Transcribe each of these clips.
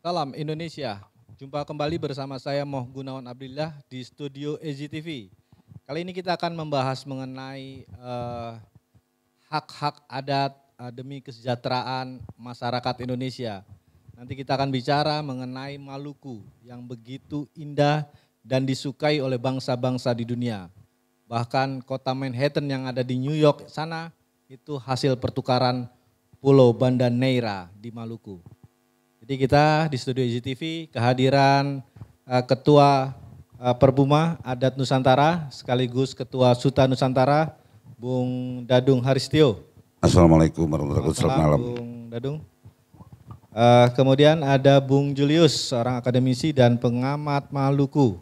Salam Indonesia. Jumpa kembali bersama saya Moh Gunawan Abdillah di studio EZTV. Kali ini kita akan membahas mengenai hak-hak adat demi kesejahteraan masyarakat Indonesia. Nanti kita akan bicara mengenai Maluku yang begitu indah dan disukai oleh bangsa-bangsa di dunia. Bahkan kota Manhattan yang ada di New York sana itu hasil pertukaran Pulau Banda Neira di Maluku. Jadi kita di studio EZTV kehadiran Ketua Perbuma Adat Nusantara sekaligus Ketua Suta Nusantara, Bung Dadung Haristio. Assalamualaikum warahmatullahi wabarakatuh. Selamat malam. Bung Dadung. Kemudian ada Bung Julius, seorang akademisi dan pengamat Maluku.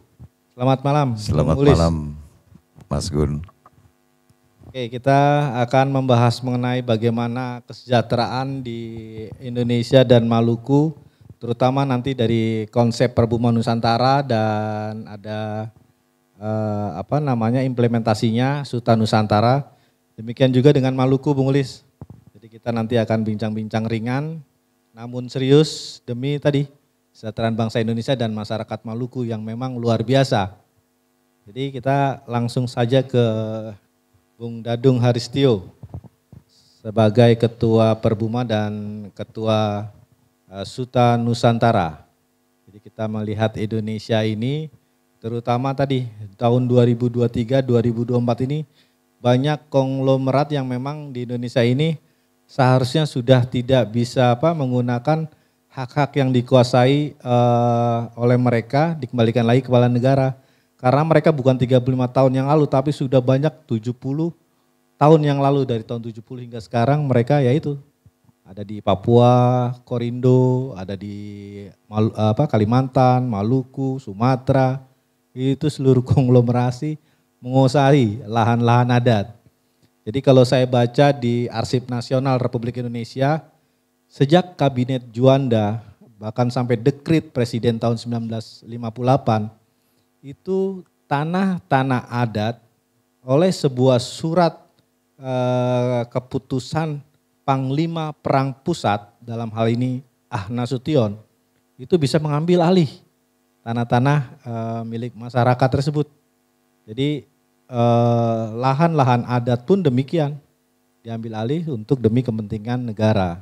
Selamat malam. Selamat malam, Mas Gun. Oke, kita akan membahas mengenai bagaimana kesejahteraan di Indonesia dan Maluku, terutama nanti dari konsep Perbuma Nusantara dan ada implementasinya Suta Nusantara. Demikian juga dengan Maluku, Bung Ulis. Jadi kita nanti akan bincang-bincang ringan, namun serius demi tadi kesejahteraan bangsa Indonesia dan masyarakat Maluku yang memang luar biasa. Jadi kita langsung saja ke Bung Dadung Haristio sebagai Ketua Perbuma dan Ketua Suta Nusantara. Jadi kita melihat Indonesia ini terutama tadi tahun 2023-2024 ini banyak konglomerat yang memang di Indonesia ini seharusnya sudah tidak bisa menggunakan hak-hak yang dikuasai oleh mereka dikembalikan lagi kepada negara. Karena mereka bukan 35 tahun yang lalu tapi sudah banyak 70 tahun yang lalu, dari tahun 70 hingga sekarang mereka yaitu ada di Papua, Korindo, ada di Kalimantan, Maluku, Sumatera. Itu seluruh konglomerasi menguasai lahan-lahan adat. Jadi kalau saya baca di Arsip Nasional Republik Indonesia, sejak Kabinet Juanda bahkan sampai dekrit Presiden tahun 1958, itu tanah-tanah adat oleh sebuah surat keputusan Panglima Perang Pusat, dalam hal ini Nasution, itu bisa mengambil alih tanah-tanah milik masyarakat tersebut. Jadi lahan-lahan adat pun demikian diambil alih untuk demi kepentingan negara.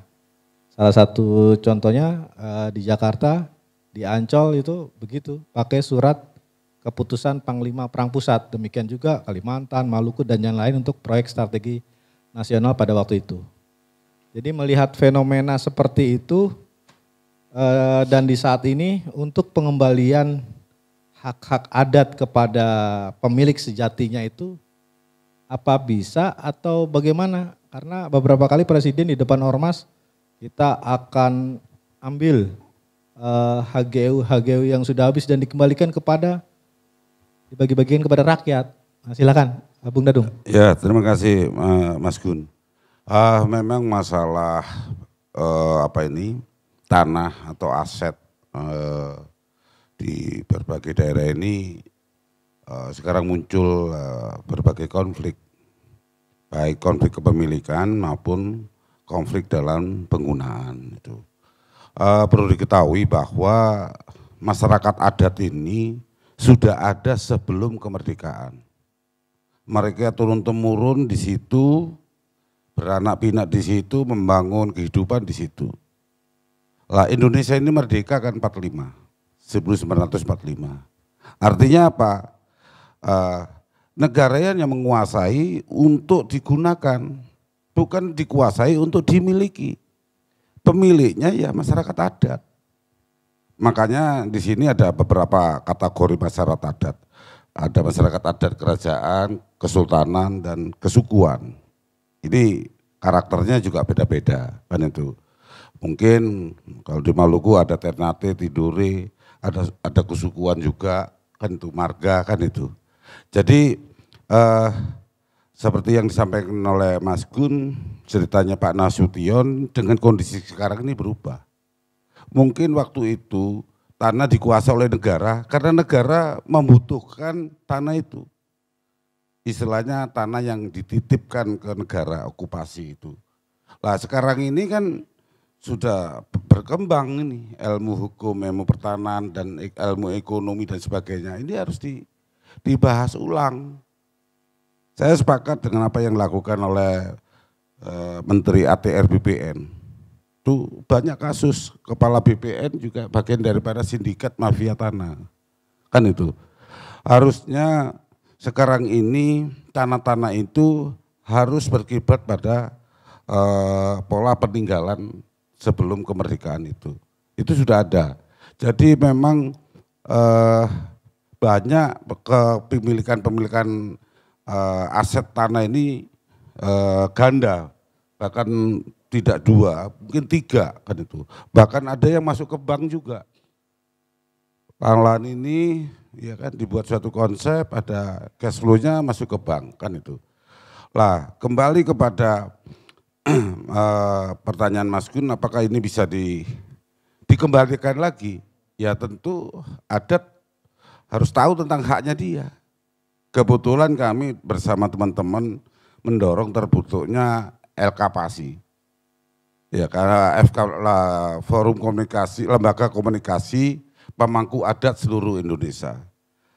Salah satu contohnya di Jakarta, di Ancol itu begitu, pakai surat keputusan Panglima Perang Pusat, demikian juga Kalimantan, Maluku dan yang lain untuk proyek strategi nasional pada waktu itu. Jadi melihat fenomena seperti itu dan di saat ini untuk pengembalian hak-hak adat kepada pemilik sejatinya itu apa bisa atau bagaimana? Karena beberapa kali Presiden di depan Ormas kita akan ambil HGU yang sudah habis dan dikembalikan kepada dibagi-bagikan kepada rakyat. Nah, silakan, Bung Dadung. Ya, terima kasih Mas Gun. Memang masalah tanah atau aset di berbagai daerah ini sekarang muncul berbagai konflik, baik konflik kepemilikan maupun konflik dalam penggunaan itu. Perlu diketahui bahwa masyarakat adat ini sudah ada sebelum kemerdekaan. Mereka turun-temurun di situ, beranak pinak di situ, membangun kehidupan di situ. Lah Indonesia ini merdeka kan 1945. Artinya apa? Negara yang menguasai untuk digunakan, bukan dikuasai untuk dimiliki. Pemiliknya ya masyarakat adat. Makanya di sini ada beberapa kategori masyarakat adat. Ada masyarakat adat kerajaan, kesultanan, dan kesukuan. Ini karakternya juga beda-beda, kan itu. Mungkin kalau di Maluku ada Ternate, Tidore, ada kesukuan juga, kan itu marga, kan itu. Jadi seperti yang disampaikan oleh Mas Gun, ceritanya Pak Nasution dengan kondisi sekarang ini berubah. Mungkin waktu itu tanah dikuasai oleh negara karena negara membutuhkan tanah itu. Istilahnya tanah yang dititipkan ke negara okupasi itu. Nah sekarang ini kan sudah berkembang ini ilmu hukum, ilmu pertanahan dan ilmu ekonomi dan sebagainya. Ini harus dibahas ulang. Saya sepakat dengan apa yang dilakukan oleh Menteri ATR BPN. Itu banyak kasus kepala BPN juga bagian daripada sindikat mafia tanah. Kan itu. Harusnya sekarang ini tanah-tanah itu harus berkiblat pada pola peninggalan sebelum kemerdekaan itu. Itu sudah ada. Jadi memang banyak kepemilikan aset tanah ini ganda, bahkan tidak 2, mungkin 3 kan itu. Bahkan ada yang masuk ke bank juga. Lahan ini ya kan dibuat suatu konsep, ada cash flow-nya masuk ke bank kan itu. Lah kembali kepada pertanyaan Mas Gun, apakah ini bisa dikembalikan lagi? Ya tentu adat harus tahu tentang haknya dia. Kebetulan kami bersama teman-teman mendorong terbentuknya LKPASI. Ya karena FK Forum Komunikasi, Lembaga Komunikasi Pemangku Adat seluruh Indonesia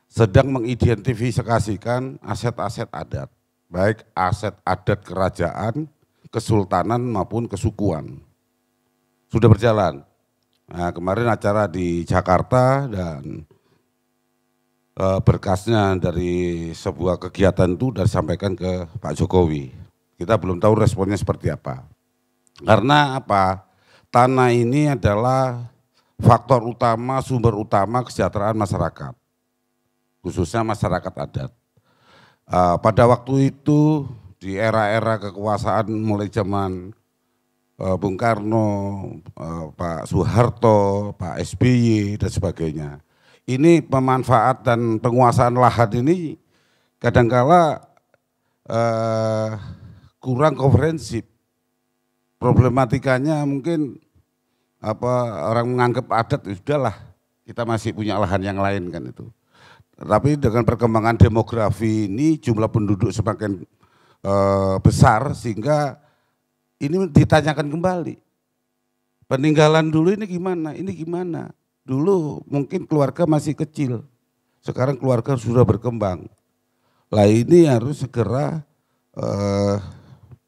sedang mengidentifikasikan aset-aset adat, baik aset adat kerajaan, kesultanan maupun kesukuan. Sudah berjalan. Nah, kemarin acara di Jakarta dan berkasnya dari sebuah kegiatan itu sudah disampaikan ke Pak Jokowi. Kita belum tahu responnya seperti apa. Karena apa? Tanah ini adalah faktor utama, sumber utama kesejahteraan masyarakat, khususnya masyarakat adat. Pada waktu itu di era-era kekuasaan mulai zaman Bung Karno, Pak Soeharto, Pak SBY dan sebagainya. Ini pemanfaat dan penguasaan lahan ini kadangkala kurang komprehensif. Problematikanya mungkin orang menganggap adat ya sudahlah, kita masih punya lahan yang lain kan itu. Tapi dengan perkembangan demografi ini jumlah penduduk semakin besar sehingga ini ditanyakan kembali. Peninggalan dulu ini gimana? Ini gimana? Dulu mungkin keluarga masih kecil, sekarang keluarga sudah berkembang. Lah ini harus segera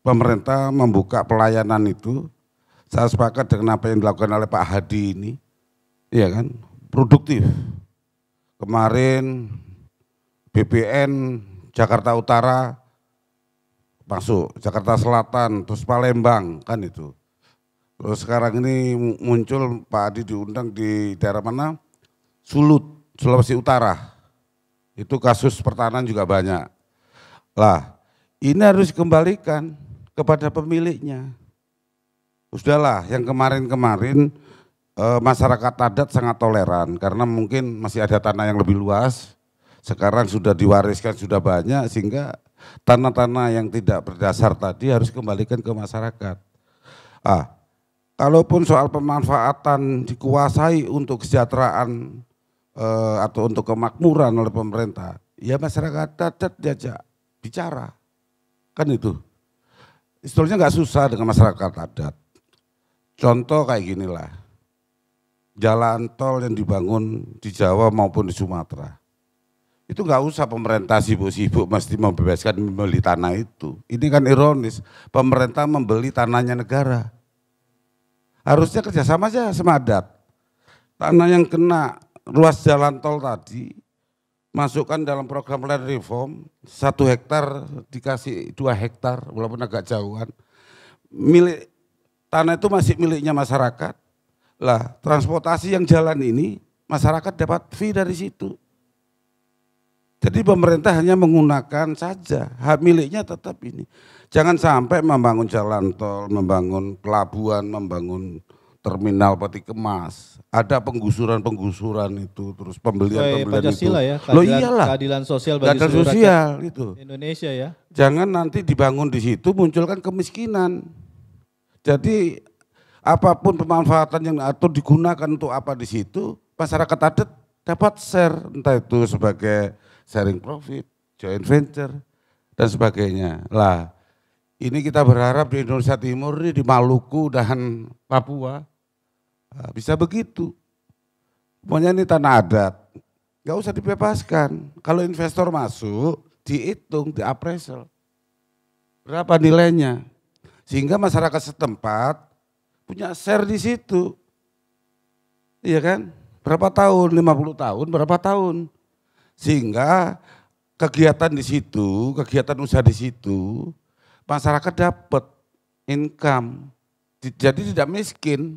pemerintah membuka pelayanan itu. Saya sepakat dengan apa yang dilakukan oleh Pak Hadi ini, ya kan, produktif. Kemarin BPN Jakarta Utara masuk, Jakarta Selatan, terus Palembang kan itu. Terus sekarang ini muncul Pak Hadi diundang di daerah mana? Sulut, Sulawesi Utara. Itu kasus pertanahan juga banyak. Lah, ini harus dikembalikan kepada pemiliknya. Sudahlah, yang kemarin-kemarin masyarakat adat sangat toleran karena mungkin masih ada tanah yang lebih luas. Sekarang sudah diwariskan sudah banyak sehingga tanah-tanah yang tidak berdasar tadi harus kembalikan ke masyarakat. Kalaupun soal pemanfaatan dikuasai untuk kesejahteraan atau untuk kemakmuran oleh pemerintah, ya masyarakat adat diajak bicara, kan itu. Istilahnya nggak susah dengan masyarakat adat. Contoh kayak ginilah, jalan tol yang dibangun di Jawa maupun di Sumatera. Itu nggak usah pemerintah sibuk-sibuk mesti membebaskan membeli tanah itu. Ini kan ironis, pemerintah membeli tanahnya negara. Harusnya kerjasama aja sama adat. Tanah yang kena ruas jalan tol tadi, masukkan dalam program land reform, 1 hektar dikasih 2 hektar, walaupun agak jauhan. Milik tanah itu masih miliknya masyarakat. Lah, transportasi yang jalan ini masyarakat dapat fee dari situ. Jadi pemerintah hanya menggunakan saja, hak miliknya tetap ini. Jangan sampai membangun jalan tol, membangun pelabuhan, membangun terminal peti kemas. Ada penggusuran-penggusuran itu, terus pembelian-pembelian Pancasila itu. Ya, Loh iyalah, keadilan sosial bagi keadilan seluruh sosial rakyat itu. Indonesia ya. Jangan nanti dibangun di situ munculkan kemiskinan. Jadi apapun pemanfaatan yang atau digunakan untuk apa di situ, masyarakat adat dapat share, entah itu sebagai sharing profit, joint venture dan sebagainya. Lah, Ini kita berharap di Indonesia Timur, di Maluku dan Papua, bisa begitu. Pokoknya ini tanah adat, nggak usah dibebaskan. Kalau investor masuk, dihitung, diappraisal. Berapa nilainya? Sehingga masyarakat setempat punya share di situ. Iya kan? Berapa tahun? 50 tahun, berapa tahun? Sehingga kegiatan di situ, kegiatan usaha di situ, masyarakat dapat income, jadi tidak miskin.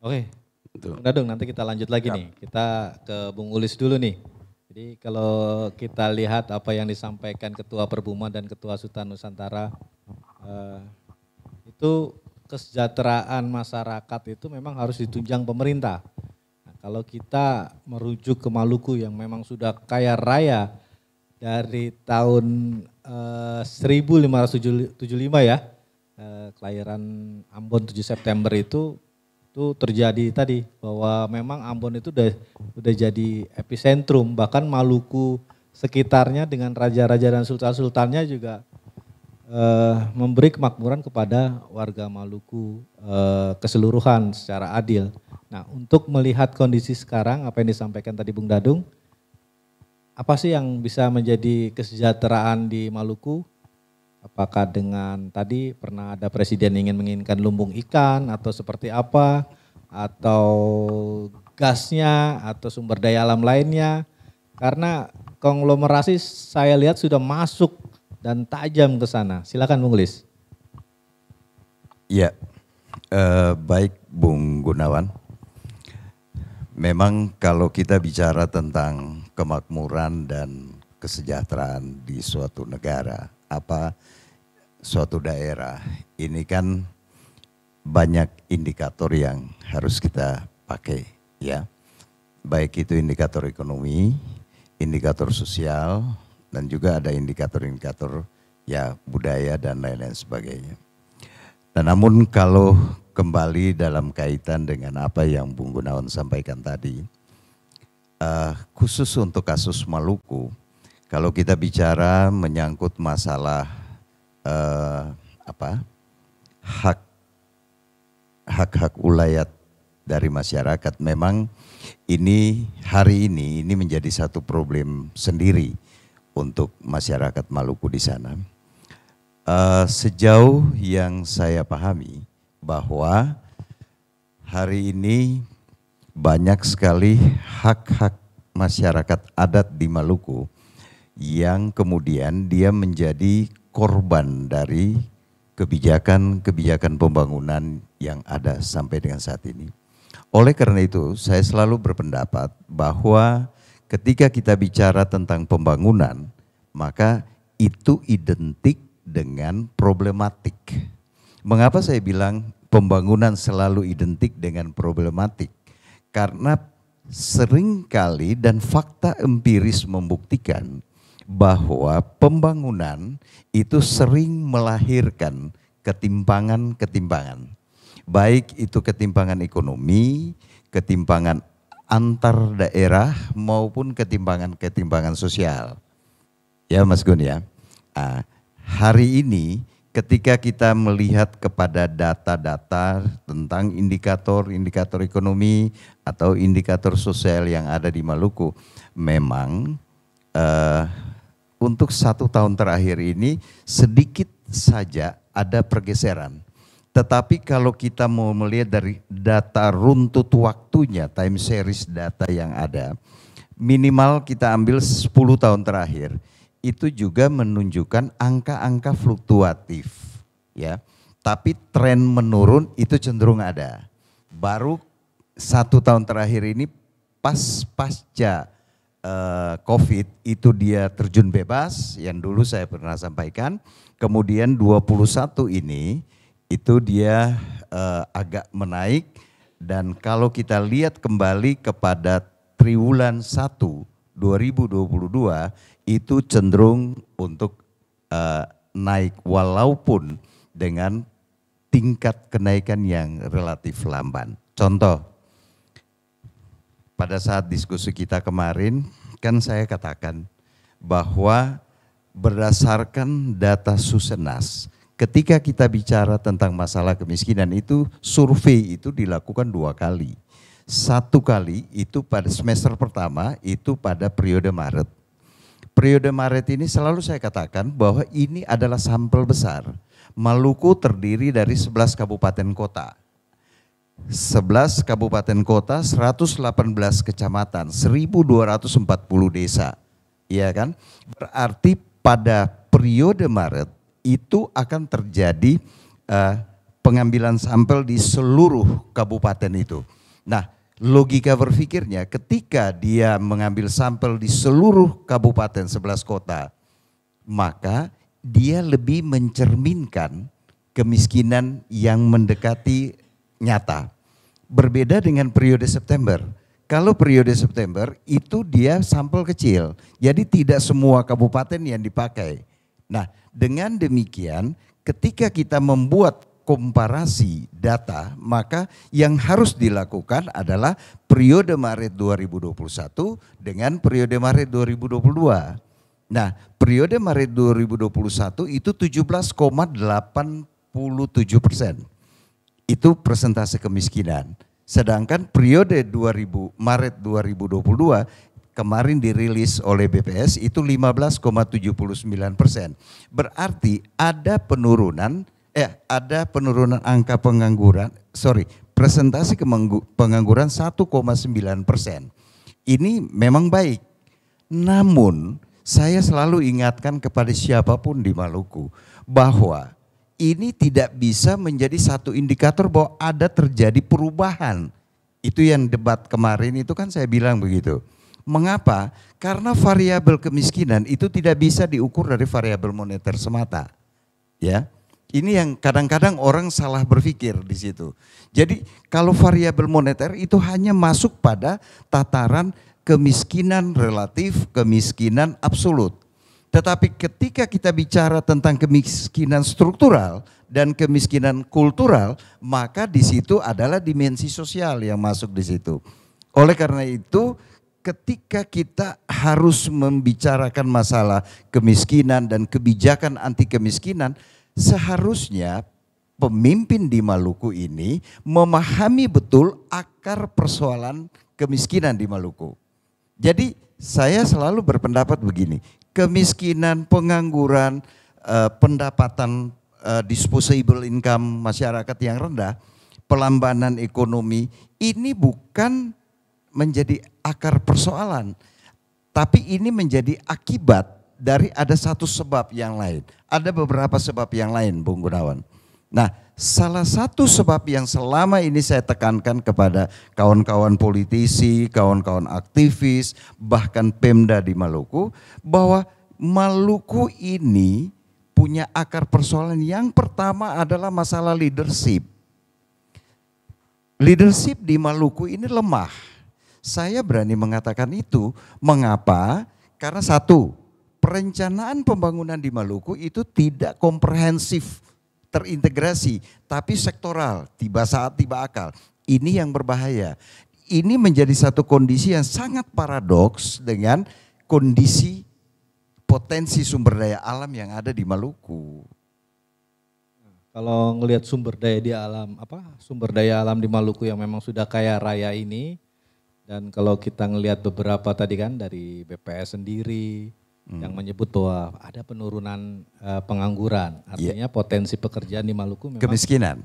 Oke, Bung Dadung, nanti kita lanjut lagi nih. Kita ke Bung Ulis dulu nih. Jadi kalau kita lihat apa yang disampaikan Ketua Perbuma dan Ketua Sultan Nusantara, itu kesejahteraan masyarakat itu memang harus ditunjang pemerintah. Nah, kalau kita merujuk ke Maluku yang memang sudah kaya raya dari tahun 1575 ya, kelahiran Ambon 7 September itu terjadi tadi bahwa memang Ambon itu udah jadi epicentrum, bahkan Maluku sekitarnya dengan raja-raja dan sultan-sultannya juga memberi kemakmuran kepada warga Maluku keseluruhan secara adil. Nah, untuk melihat kondisi sekarang apa yang disampaikan tadi Bung Dadung, apa sih yang bisa menjadi kesejahteraan di Maluku? Apakah dengan tadi pernah ada presiden ingin menginginkan lumbung ikan atau seperti apa, atau gasnya atau sumber daya alam lainnya, karena konglomerasi saya lihat sudah masuk dan tajam ke sana. Silakan Bung Ulis. Ya, baik Bung Gunawan. Memang kalau kita bicara tentang kemakmuran dan kesejahteraan di suatu negara, suatu daerah, ini kan banyak indikator yang harus kita pakai, ya. Baik itu indikator ekonomi, indikator sosial, dan juga ada indikator-indikator ya budaya dan lain-lain sebagainya. Dan namun kalau kembali dalam kaitan dengan apa yang Bung Gunawan sampaikan tadi, khusus untuk kasus Maluku, kalau kita bicara menyangkut masalah hak-hak ulayat dari masyarakat, memang ini hari ini menjadi satu problem sendiri untuk masyarakat Maluku di sana. Sejauh yang saya pahami bahwa hari ini banyak sekali hak-hak masyarakat adat di Maluku yang kemudian dia menjadi korban dari kebijakan-kebijakan pembangunan yang ada sampai dengan saat ini. Oleh karena itu, saya selalu berpendapat bahwa ketika kita bicara tentang pembangunan, maka itu identik dengan problematik. Mengapa saya bilang pembangunan selalu identik dengan problematik? Karena seringkali dan fakta empiris membuktikan bahwa pembangunan itu sering melahirkan ketimpangan-ketimpangan. Baik itu ketimpangan ekonomi, ketimpangan antar daerah maupun ketimpangan-ketimpangan sosial. Ya Mas Gun ya. Hari ini ketika kita melihat kepada data-data tentang indikator-indikator ekonomi atau indikator sosial yang ada di Maluku, memang untuk 1 tahun terakhir ini sedikit saja ada pergeseran. Tetapi kalau kita mau melihat dari data runtut waktunya, time series data yang ada, minimal kita ambil 10 tahun terakhir, itu juga menunjukkan angka-angka fluktuatif, ya. Tapi tren menurun itu cenderung ada. Baru 1 tahun terakhir ini pasca COVID itu dia terjun bebas, yang dulu saya pernah sampaikan. Kemudian 21 ini itu dia agak menaik, dan kalau kita lihat kembali kepada triwulan 1 2022 itu cenderung untuk naik walaupun dengan tingkat kenaikan yang relatif lamban. Contoh, pada saat diskusi kita kemarin kan saya katakan bahwa berdasarkan data Susenas, ketika kita bicara tentang masalah kemiskinan itu, survei itu dilakukan 2 kali. 1 kali itu pada semester pertama, itu pada periode Maret. Periode Maret ini selalu saya katakan bahwa ini adalah sampel besar. Maluku terdiri dari 11 kabupaten kota. 11 kabupaten kota, 118 kecamatan, 1.240 desa. Iya kan? Berarti pada periode Maret itu akan terjadi pengambilan sampel di seluruh kabupaten itu. Nah, logika berpikirnya ketika dia mengambil sampel di seluruh kabupaten 11 kota, maka dia lebih mencerminkan kemiskinan yang mendekati nyata. Berbeda dengan periode September. Kalau periode September itu dia sampel kecil, jadi tidak semua kabupaten yang dipakai. Nah, dengan demikian ketika kita membuat komparasi data, maka yang harus dilakukan adalah periode Maret 2021 dengan periode Maret 2022. Nah, periode Maret 2021 itu 17,87%. Itu persentase kemiskinan. Sedangkan periode Maret 2022 kemarin dirilis oleh BPS itu 15,79%. Berarti ada penurunan angka pengangguran, presentasi pengangguran 1,9%. Ini memang baik. Namun saya selalu ingatkan kepada siapapun di Maluku bahwa ini tidak bisa menjadi satu indikator bahwa ada terjadi perubahan. Itu yang debat kemarin itu kan saya bilang begitu. Mengapa? Karena variabel kemiskinan itu tidak bisa diukur dari variabel moneter semata. Ya. Ini yang kadang-kadang orang salah berpikir di situ. Jadi kalau variabel moneter itu hanya masuk pada tataran kemiskinan relatif, kemiskinan absolut. Tetapi ketika kita bicara tentang kemiskinan struktural dan kemiskinan kultural, maka di situ adalah dimensi sosial yang masuk di situ. Oleh karena itu, ketika kita harus membicarakan masalah kemiskinan dan kebijakan anti kemiskinan, seharusnya pemimpin di Maluku ini memahami betul akar persoalan kemiskinan di Maluku. Jadi saya selalu berpendapat begini, kemiskinan, pengangguran, pendapatan disposable income masyarakat yang rendah, pelambanan ekonomi, ini bukan menjadi akar persoalan, tapi ini menjadi akibat dari ada satu sebab yang lain. Ada beberapa sebab yang lain, Bung Gunawan. Nah, salah satu sebab yang selama ini saya tekankan kepada kawan-kawan politisi, kawan-kawan aktivis, bahkan Pemda di Maluku, bahwa Maluku ini punya akar persoalan. Yang pertama adalah masalah leadership. Leadership di Maluku ini lemah. Saya berani mengatakan itu. Mengapa? Karena satu, perencanaan pembangunan di Maluku itu tidak komprehensif, terintegrasi, tapi sektoral, tiba saat tiba akal. Ini yang berbahaya. Ini menjadi satu kondisi yang sangat paradoks dengan kondisi potensi sumber daya alam yang ada di Maluku. Kalau ngelihat sumber daya alam di Maluku yang memang sudah kaya raya ini, dan kalau kita ngelihat beberapa tadi kan dari BPS sendiri yang menyebut bahwa ada penurunan pengangguran, artinya potensi pekerjaan di Maluku memang kemiskinan,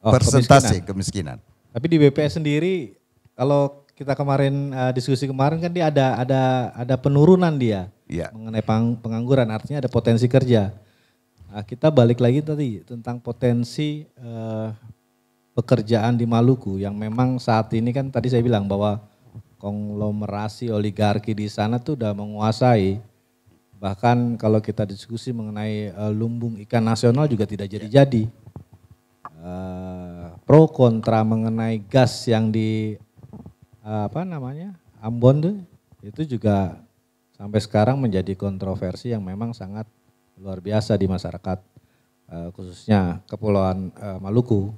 persentase kemiskinan. Tapi di BPS sendiri, kalau kita kemarin diskusi kemarin kan dia ada penurunan dia mengenai pengangguran, artinya ada potensi kerja. Nah, kita balik lagi tadi tentang potensi pekerjaan di Maluku yang memang saat ini kan tadi saya bilang bahwa konglomerasi oligarki di sana tuh udah menguasai. Bahkan kalau kita diskusi mengenai lumbung ikan nasional juga tidak jadi-jadi. Pro kontra mengenai gas yang di Ambon tuh, itu juga sampai sekarang menjadi kontroversi yang memang sangat luar biasa di masyarakat, khususnya Kepulauan Maluku.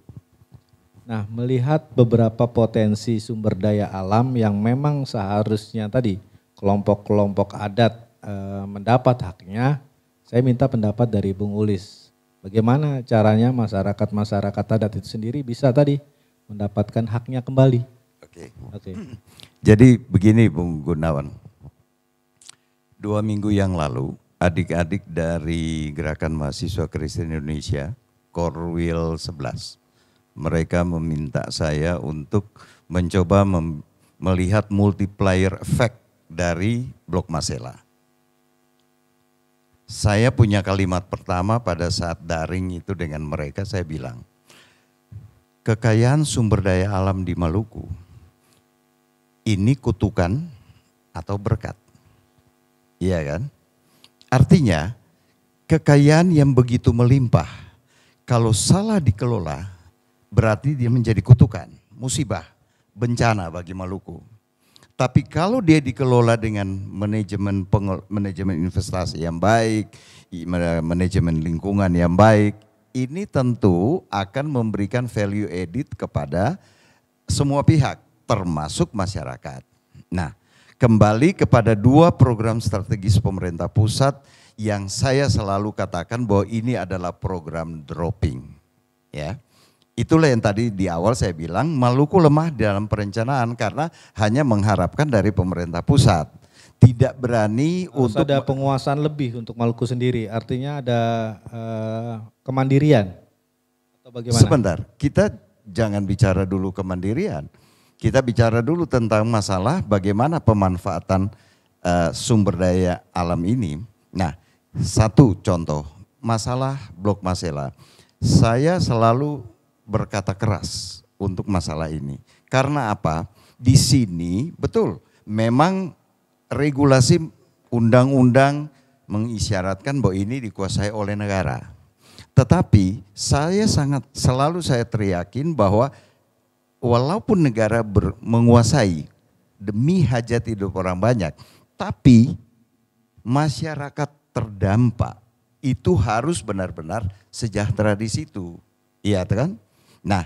Nah, melihat beberapa potensi sumber daya alam yang memang seharusnya tadi kelompok-kelompok adat mendapat haknya, Saya minta pendapat dari Bung Ulis. Bagaimana caranya masyarakat adat itu sendiri bisa tadi mendapatkan haknya kembali? Oke. Oke. Jadi begini Bung Gunawan. 2 minggu yang lalu adik-adik dari Gerakan Mahasiswa Kristen Indonesia, Korwil 11, mereka meminta saya untuk mencoba melihat multiplier effect dari Blok Masela. Saya punya kalimat pertama pada saat daring itu dengan mereka, saya bilang, kekayaan sumber daya alam di Maluku, ini kutukan atau berkat. Iya kan? Artinya, kekayaan yang begitu melimpah, kalau salah dikelola, berarti dia menjadi kutukan, musibah, bencana bagi Maluku. Tapi kalau dia dikelola dengan manajemen investasi yang baik, manajemen lingkungan yang baik, ini tentu akan memberikan value added kepada semua pihak, termasuk masyarakat. Nah, kembali kepada 2 program strategis pemerintah pusat yang saya selalu katakan bahwa ini adalah program dropping. Ya. Itulah yang tadi di awal saya bilang Maluku lemah dalam perencanaan karena hanya mengharapkan dari pemerintah pusat. Tidak berani untuk ada penguasaan lebih untuk Maluku sendiri, artinya ada kemandirian atau bagaimana? Sebentar, kita jangan bicara dulu kemandirian. Kita bicara dulu tentang masalah bagaimana pemanfaatan sumber daya alam ini. Nah, satu contoh, masalah Blok Masela. Saya selalu berkata keras untuk masalah ini. Karena apa? Di sini betul, memang regulasi undang-undang mengisyaratkan bahwa ini dikuasai oleh negara. Tetapi selalu saya teriakin bahwa walaupun negara menguasai demi hajat hidup orang banyak, tapi masyarakat terdampak itu harus benar-benar sejahtera di situ. Iya kan? Nah,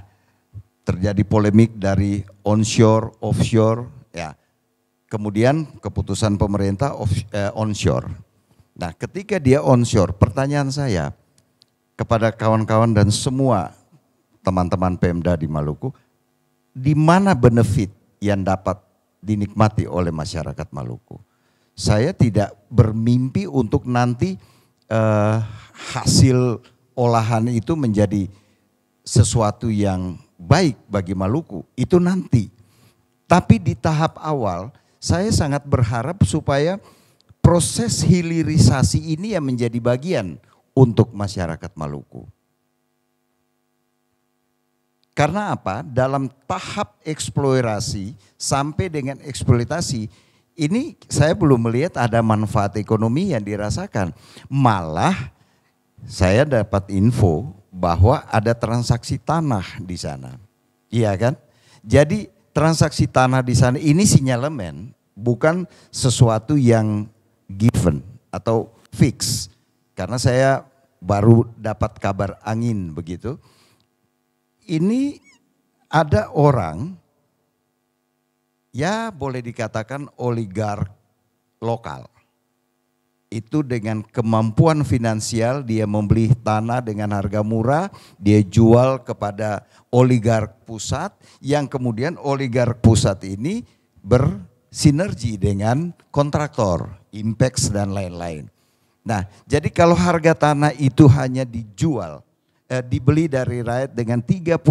terjadi polemik dari onshore, offshore, ya. Kemudian keputusan pemerintah onshore. Nah, ketika dia onshore, pertanyaan saya kepada kawan-kawan dan semua teman-teman Pemda di Maluku, di mana benefit yang dapat dinikmati oleh masyarakat Maluku? Saya tidak bermimpi untuk nanti hasil olahan itu menjadi sesuatu yang baik bagi Maluku, itu nanti. Tapi di tahap awal saya sangat berharap supaya proses hilirisasi ini yang menjadi bagian untuk masyarakat Maluku. Karena apa? Dalam tahap eksplorasi sampai dengan eksploitasi, ini saya belum melihat ada manfaat ekonomi yang dirasakan. Malah saya dapat info bahwa ada transaksi tanah di sana. Iya kan? Jadi transaksi tanah di sana ini sinyalemen, bukan sesuatu yang given atau fix. Karena saya baru dapat kabar angin begitu. Ini ada orang, ya boleh dikatakan oligark lokal. Itu dengan kemampuan finansial dia membeli tanah dengan harga murah, dia jual kepada oligark pusat, yang kemudian oligark pusat ini bersinergi dengan kontraktor, Impex dan lain-lain. Nah, jadi kalau harga tanah itu hanya dijual, dibeli dari rakyat dengan 35.000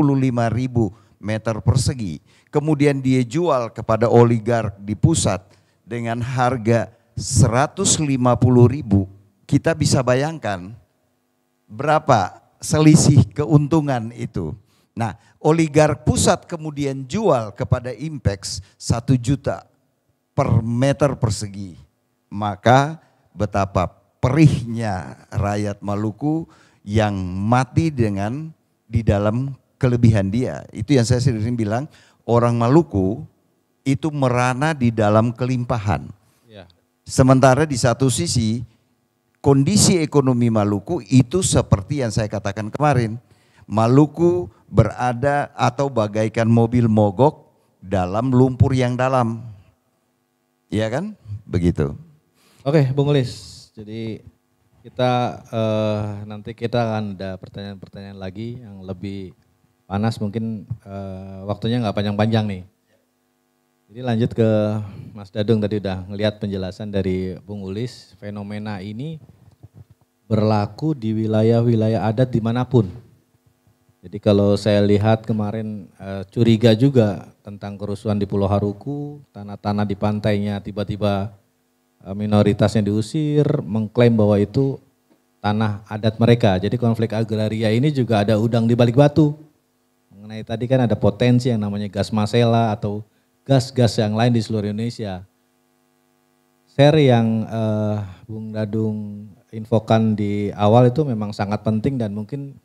meter persegi, kemudian dia jual kepada oligark di pusat dengan harga 150.000, kita bisa bayangkan berapa selisih keuntungan itu. Nah, oligark pusat kemudian jual kepada Impex 1 juta per meter persegi. Maka betapa perihnya rakyat Maluku yang mati dengan di dalam kelebihan dia. Itu yang saya sering bilang, orang Maluku itu merana di dalam kelimpahan. Sementara di satu sisi kondisi ekonomi Maluku itu seperti yang saya katakan kemarin. Maluku berada atau bagaikan mobil mogok dalam lumpur yang dalam. Iya kan? Begitu. Oke, Bung Ulis. Jadi Kita nanti kita akan ada pertanyaan-pertanyaan lagi yang lebih panas, mungkin waktunya nggak panjang-panjang nih. Jadi lanjut ke Mas Dadung, tadi udah ngelihat penjelasan dari Bung Ulis, fenomena ini berlaku di wilayah-wilayah adat dimanapun. Jadi kalau saya lihat kemarin curiga juga tentang kerusuhan di Pulau Haruku, tanah-tanah di pantainya tiba-tiba minoritasnya diusir, mengklaim bahwa itu tanah adat mereka. Jadi konflik agraria ini juga ada udang di balik batu. Mengenai tadi kan ada potensi yang namanya gas masela atau gas-gas yang lain di seluruh Indonesia. Share yang Bung Dadung infokan di awal itu memang sangat penting dan mungkin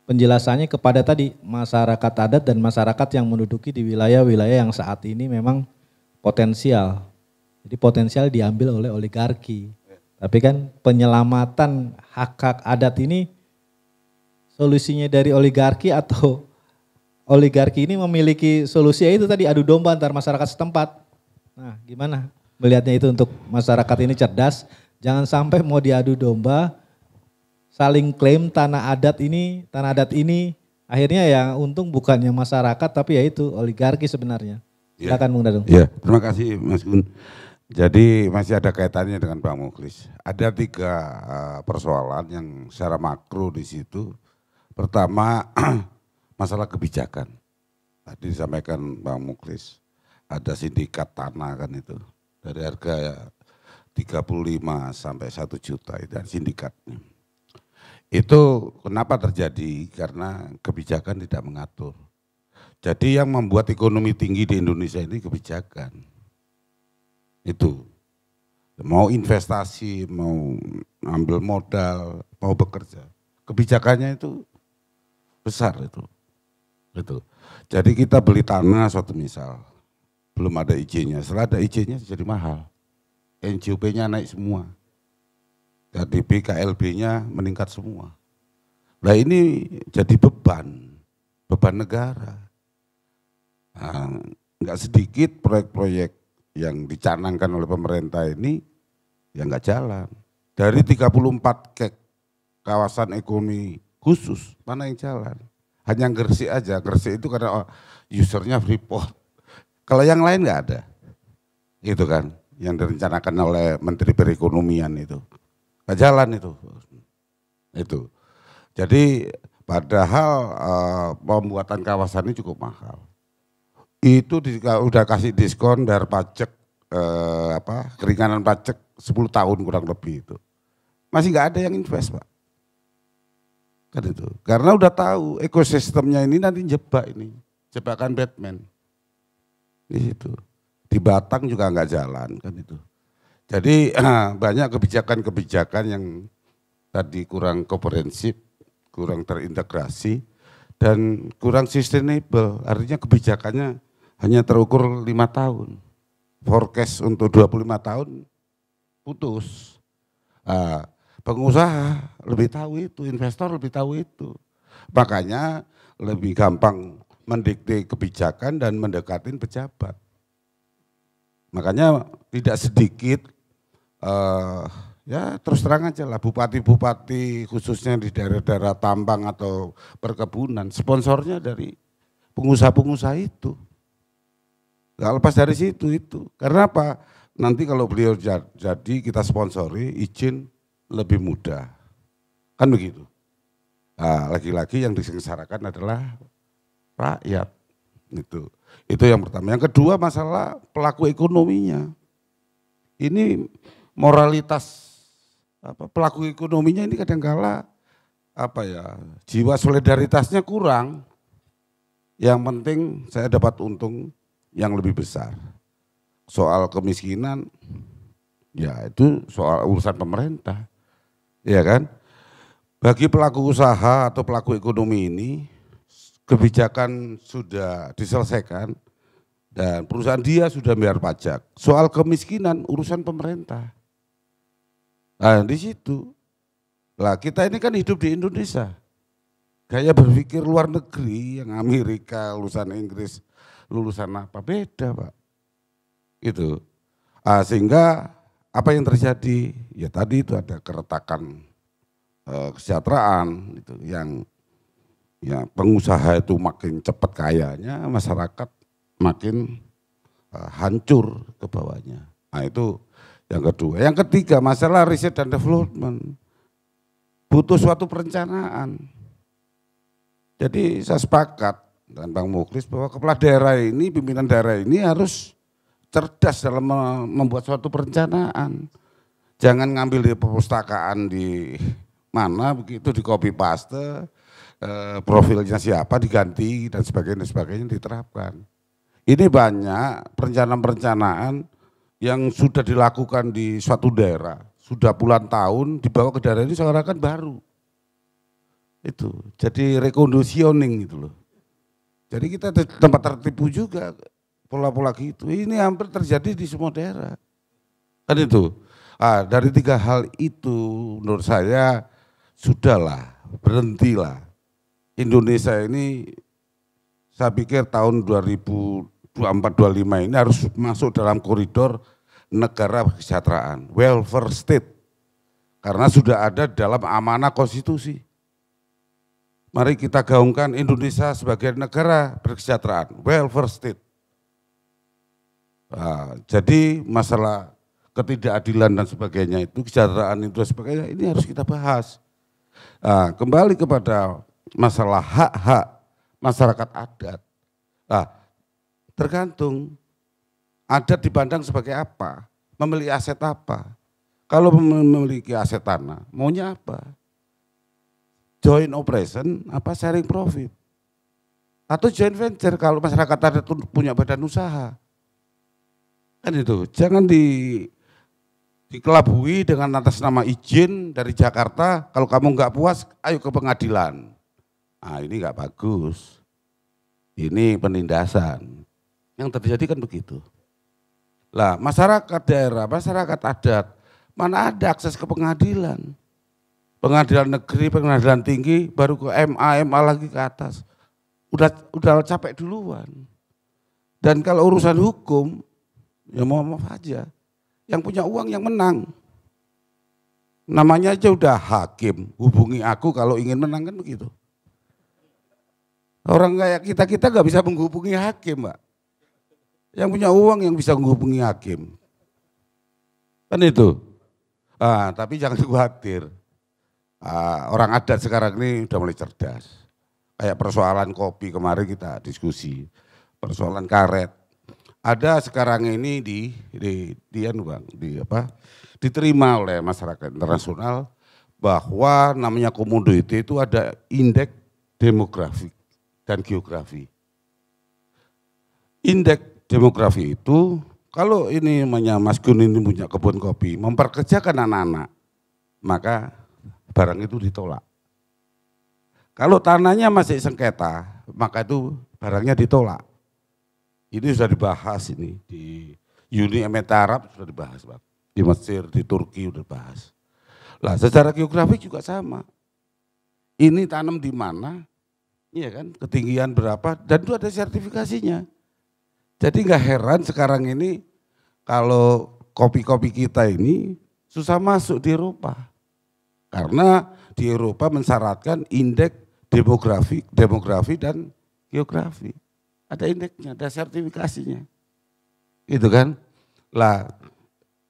penjelasannya kepada tadi masyarakat adat dan masyarakat yang menduduki di wilayah-wilayah yang saat ini memang potensial. Jadi potensial diambil oleh oligarki. Tapi kan penyelamatan hak-hak adat ini solusinya dari oligarki atau oligarki ini memiliki solusi itu tadi adu domba antar masyarakat setempat. Nah, gimana melihatnya itu untuk masyarakat ini cerdas, jangan sampai mau diadu domba, saling klaim tanah adat ini, akhirnya yang untung bukannya masyarakat tapi ya itu oligarki sebenarnya. Silakan Bung Dadung. Ya, terima kasih Mas Gun. Jadi masih ada kaitannya dengan Bang Mukhlis. Ada 3 persoalan yang secara makro di situ. Pertama masalah kebijakan. Tadi disampaikan Bang Mukhlis. Ada sindikat tanah kan itu. Dari harga 35 sampai 1 juta itu sindikatnya. Itu kenapa terjadi? Karena kebijakan tidak mengatur. Jadi yang membuat ekonomi tinggi di Indonesia ini kebijakan. Itu mau investasi, mau ambil modal, mau bekerja, kebijakannya itu besar itu. Jadi kita beli tanah suatu misal, belum ada izinnya, setelah ada izinnya jadi mahal, NJOP-nya naik semua, jadi BKLB-nya meningkat semua. Nah ini jadi beban negara. Nah, nggak sedikit proyek-proyek yang dicanangkan oleh pemerintah ini yang nggak jalan. Dari 34 kawasan ekonomi khusus, mana yang jalan? Hanya Gresik aja, Gresik itu karena usernya Freeport. Kalau yang lain nggak ada. Itu kan, yang direncanakan oleh Menteri Perekonomian itu. Nggak jalan itu. Itu. Jadi padahal pembuatan kawasan ini cukup mahal. Itu udah kasih diskon dari pajak keringanan pajak 10 tahun kurang lebih itu. Masih nggak ada yang invest, Pak. Kan itu. Karena udah tahu ekosistemnya ini nanti jebak ini. Jebakan Batman. Di situ. Di Batang juga nggak jalan kan itu. Jadi banyak kebijakan-kebijakan yang tadi kurang komprehensif, kurang terintegrasi dan kurang sustainable. Artinya kebijakannya hanya terukur 5 tahun. Forecast untuk 25 tahun putus. Pengusaha lebih tahu itu, investor lebih tahu itu. Makanya lebih gampang mendikte kebijakan dan mendekatin pejabat. Makanya tidak sedikit, ya terus terang aja lah bupati-bupati khususnya di daerah-daerah tambang atau perkebunan, sponsornya dari pengusaha-pengusaha itu. Gak lepas dari situ itu. Karena apa? Nanti kalau beliau jadi kita sponsori, izin lebih mudah. Kan begitu. Nah, lagi-lagi yang disengsarakan adalah rakyat. Itu yang pertama. Yang kedua masalah pelaku ekonominya. Ini moralitas pelaku ekonominya ini kadang-kala jiwa solidaritasnya kurang. Yang penting saya dapat untung yang lebih besar. Soal kemiskinan, ya itu soal urusan pemerintah, ya kan? Bagi pelaku usaha atau pelaku ekonomi ini, kebijakan sudah diselesaikan dan perusahaan dia sudah bayar pajak. Soal kemiskinan urusan pemerintah. Nah di situ, lah kita ini kan hidup di Indonesia. Gaya berpikir luar negeri, yang Amerika, lulusan Inggris, lulusan apa beda Pak. Itu. Sehingga apa yang terjadi? Ya tadi itu ada keretakan kesejahteraan itu yang ya pengusaha itu makin cepat kayanya, masyarakat makin hancur ke bawahnya. Nah itu yang kedua. Yang ketiga masalah riset dan development. Butuh suatu perencanaan. Jadi saya sepakat dengan Bang Mukhlis bahwa kepala daerah ini, pimpinan daerah ini harus cerdas dalam membuat suatu perencanaan. Jangan ngambil di perpustakaan di mana begitu di copy paste, profilnya siapa diganti dan sebagainya diterapkan. Ini banyak perencanaan-perencanaan yang sudah dilakukan di suatu daerah, sudah puluhan tahun dibawa ke daerah ini seakan-akan baru. Itu jadi reconditioning gitu loh. Jadi kita tempat tertipu juga pola-pola gitu. Ini hampir terjadi di semua daerah. Kan itu. Dari tiga hal itu menurut saya sudahlah, berhentilah. Indonesia ini saya pikir tahun 2024-25 ini harus masuk dalam koridor negara kesejahteraan, welfare state. Karena sudah ada dalam amanah konstitusi. Mari kita gaungkan Indonesia sebagai negara berkesejahteraan, welfare state. Jadi masalah ketidakadilan dan sebagainya itu, kesejahteraan itu dan sebagainya, ini harus kita bahas. Kembali kepada masalah hak-hak masyarakat adat. Tergantung adat dipandang sebagai apa, memiliki aset apa. Kalau memiliki aset tanah, maunya apa? Joint operation apa sharing profit? Atau joint venture kalau masyarakat adat punya badan usaha. Kan itu, jangan dikelabui dengan atas nama izin dari Jakarta, kalau kamu nggak puas ayo ke pengadilan. Ini nggak bagus. Ini penindasan. Yang terjadi kan begitu. Lah masyarakat daerah, masyarakat adat, mana ada akses ke pengadilan? Pengadilan negeri, pengadilan tinggi, baru ke MA lagi ke atas. Udah capek duluan. Dan kalau urusan hukum, ya maaf aja. Yang punya uang yang menang. Namanya aja udah hakim, hubungi aku kalau ingin menang kan begitu. Orang kayak kita nggak bisa menghubungi hakim, Mbak. Yang punya uang yang bisa menghubungi hakim. Kan itu. Tapi jangan khawatir. Orang adat sekarang ini udah mulai cerdas. Kayak persoalan kopi kemarin kita diskusi, persoalan karet. Ada sekarang ini diterima oleh masyarakat internasional bahwa namanya komoditi itu ada indeks demografi dan geografi. Indeks demografi itu kalau ini namanya Mas Gun ini punya kebun kopi, memperkerjakan anak-anak, maka barang itu ditolak. Kalau tanahnya masih sengketa, maka itu barangnya ditolak. Ini sudah dibahas ini di Uni Emirat Arab sudah dibahas, Pak. Di Mesir, di Turki sudah dibahas. Lah secara geografis juga sama. Ini tanam di mana, iya kan, ketinggian berapa, dan itu ada sertifikasinya. Jadi nggak heran sekarang ini kalau kopi-kopi kita ini susah masuk di Eropa. Karena di Eropa mensyaratkan indeks demografi dan geografi. Ada indeksnya, ada sertifikasinya. Gitu kan? Lah,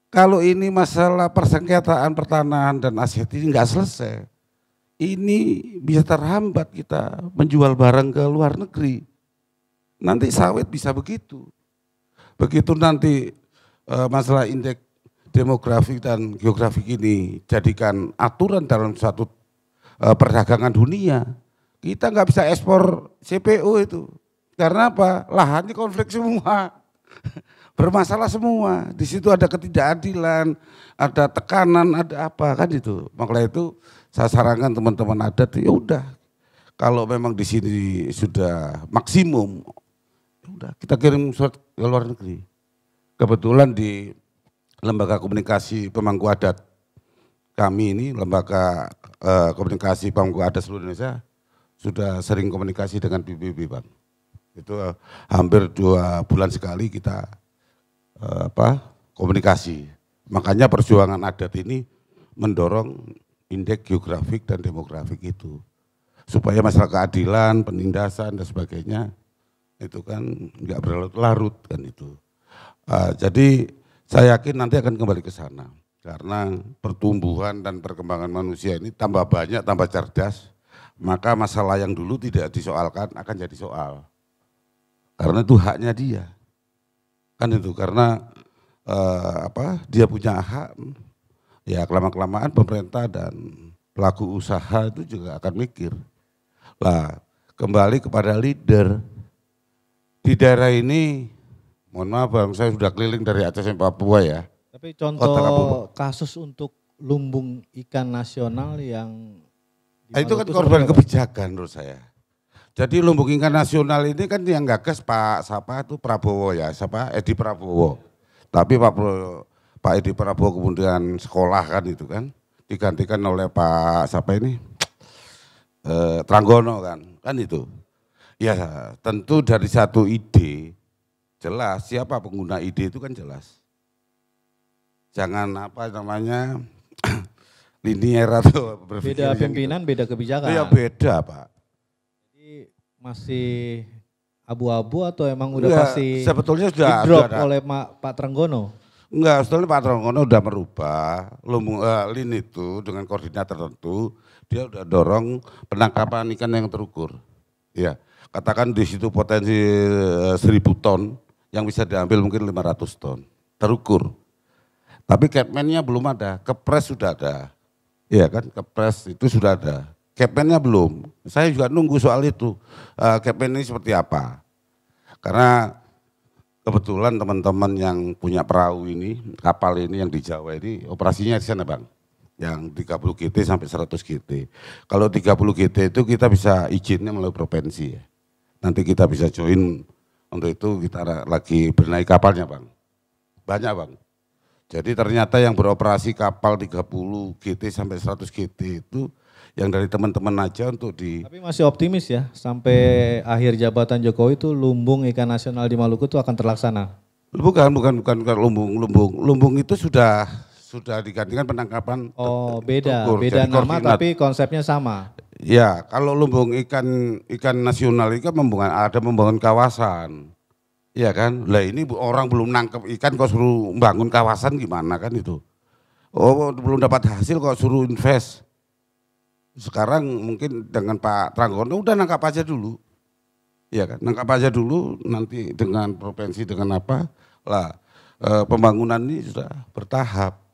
kalau ini masalah persengketaan pertanahan dan aset ini nggak selesai, ini bisa terhambat kita menjual barang ke luar negeri. Nanti sawit bisa begitu. Begitu nanti masalah indeks demografi dan geografi ini jadikan aturan dalam suatu perdagangan dunia, kita nggak bisa ekspor CPO itu. Karena apa? Lahannya konflik semua, bermasalah semua. Di situ ada ketidakadilan, ada tekanan, ada apa kan itu. Makanya itu saya sarankan teman-teman adat, ya udah. Kalau memang di sini sudah maksimum, ya udah kita kirim surat ke luar negeri. Kebetulan di Lembaga Komunikasi Pemangku Adat kami ini, Lembaga Komunikasi Pemangku Adat seluruh Indonesia, sudah sering komunikasi dengan PBB, Bang. Itu hampir 2 bulan sekali kita komunikasi. Makanya perjuangan adat ini mendorong indeks geografik dan demografik itu. Supaya masalah keadilan, penindasan dan sebagainya itu kan nggak berlarut-larut kan itu. Jadi saya yakin nanti akan kembali ke sana. Karena pertumbuhan dan perkembangan manusia ini tambah banyak, tambah cerdas, maka masalah yang dulu tidak disoalkan akan jadi soal. Karena itu haknya dia. Kan itu, karena dia punya hak, ya kelama-kelamaan pemerintah dan pelaku usaha itu juga akan mikir. Lah, kembali kepada leader. Di daerah ini, mohon maaf Bang, saya sudah keliling dari Aceh sampai Papua ya. Tapi contoh kasus untuk lumbung ikan nasional yang itu kan korban kebijakan menurut saya. Jadi lumbung ikan nasional ini kan yang gagas Prabowo ya, Edi Prabowo. Tapi Pak Edi Prabowo kemudian sekolah kan itu kan, digantikan oleh Tranggono kan itu. Ya tentu dari satu ide, jelas siapa pengguna ide itu kan jelas. Jangan linier atau beda pimpinan, beda kebijakan. Iya beda Pak. Jadi masih abu-abu atau emang udah pasti sebetulnya sudah di-drop oleh Pak Trenggono? Enggak, sebetulnya Pak Trenggono udah merubah lini itu dengan koordinat tertentu, dia udah dorong penangkapan ikan yang terukur. Ya, katakan di situ potensi 1.000 ton, yang bisa diambil mungkin 500 ton, terukur. Tapi Capman-nya belum ada, Kepres sudah ada. Iya kan, Kepres itu sudah ada. Capman-nya belum. Saya juga nunggu soal itu. Capman ini seperti apa? Karena kebetulan teman-teman yang punya perahu ini, kapal ini yang di Jawa ini operasinya di sana Bang. Yang 30 GT sampai 100 GT. Kalau 30 GT itu kita bisa izinnya melalui provinsi ya. Nanti kita bisa join, untuk itu kita lagi benahi kapalnya Bang. Banyak Bang. Jadi ternyata yang beroperasi kapal 30 GT sampai 100 GT itu yang dari teman-teman aja untuk Tapi masih optimis ya, sampai akhir jabatan Jokowi itu lumbung ikan nasional di Maluku itu akan terlaksana? Bukan lumbung. Lumbung itu sudah digantikan penangkapan. Oh beda nama tapi konsepnya sama? Ya kalau lumbung ikan nasional itu kan ada membangun kawasan. Iya kan, lah ini orang belum nangkep ikan kok suruh bangun kawasan gimana kan itu. Oh belum dapat hasil kok suruh invest. Sekarang mungkin dengan Pak Tranggono udah nangkap aja dulu. Iya kan, nangkap aja dulu nanti dengan provinsi dengan apa. Lah pembangunan ini sudah bertahap.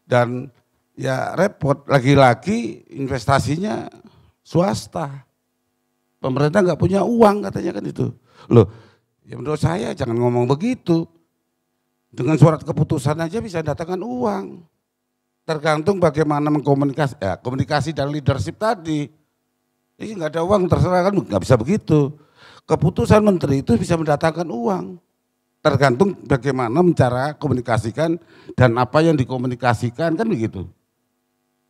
Dan ya repot, lagi-lagi investasinya swasta. Pemerintah nggak punya uang katanya kan itu. Loh. Ya menurut saya jangan ngomong begitu. Dengan surat keputusan aja bisa datangkan uang. Tergantung bagaimana komunikasi dan leadership tadi. Ini nggak ada uang terserah kan nggak bisa begitu. Keputusan menteri itu bisa mendatangkan uang. Tergantung bagaimana cara komunikasikan dan apa yang dikomunikasikan kan begitu.